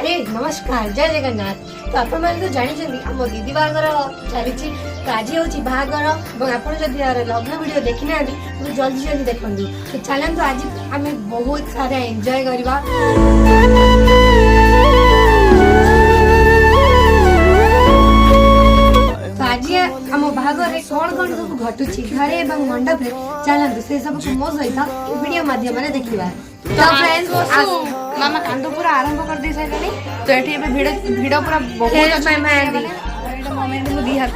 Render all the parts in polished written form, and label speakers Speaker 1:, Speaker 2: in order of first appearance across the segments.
Speaker 1: अरे नमस्कार जय जगन्नाथ। तो आप तो जानते आम दीदी बाहागर चली आज हूँ बाहागर आप लग्न वीडियो देखी ना तो जल्दी जल्दी देखूँ। तो चलते आज आम बहुत सारा एंजॉय करवा। तो आज आम बाहागर कौन कौन सब घटुची घरे मंडप चलते से सब मो सहित वीडियो माध्यम देखा। तो फ्रेंड्स
Speaker 2: मामा कांद पूरा आरंभ कर दे सारे तो ये भिड़ पूरा बहुत मोमेंट को दी हाथ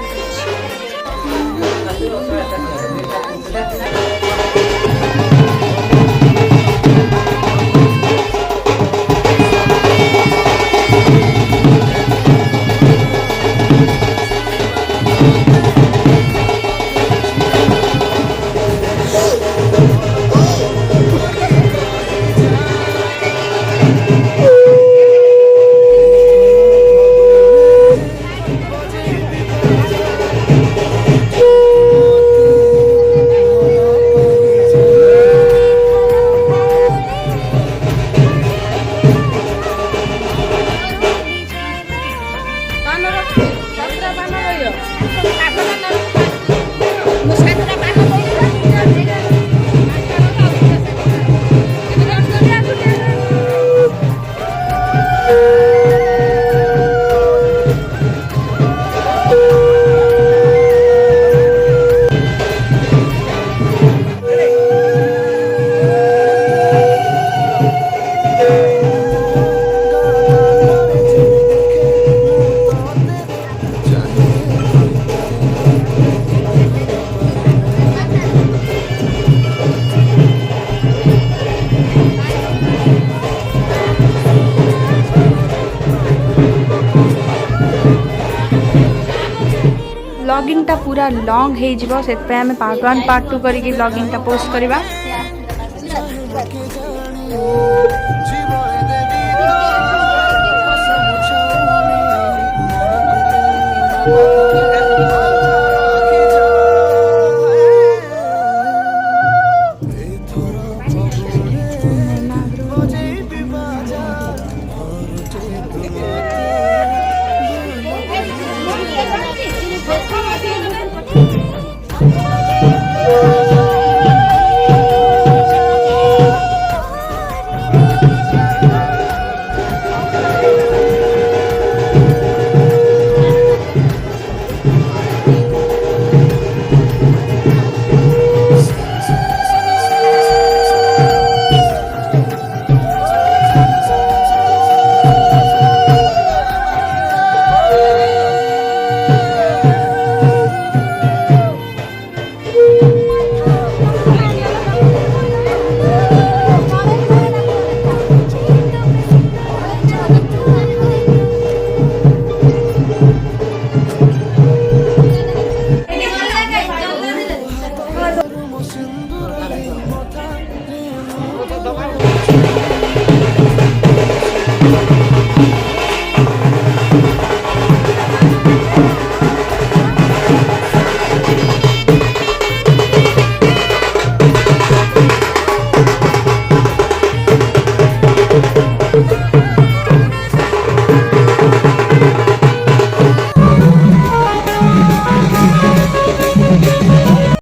Speaker 2: ब्लॉगिंग टा पूरा लॉन्ग हे जिवो से पे हमें पार्ट 1 पार्ट 2 करी ब्लॉगिंग टा पोस्ट करबा।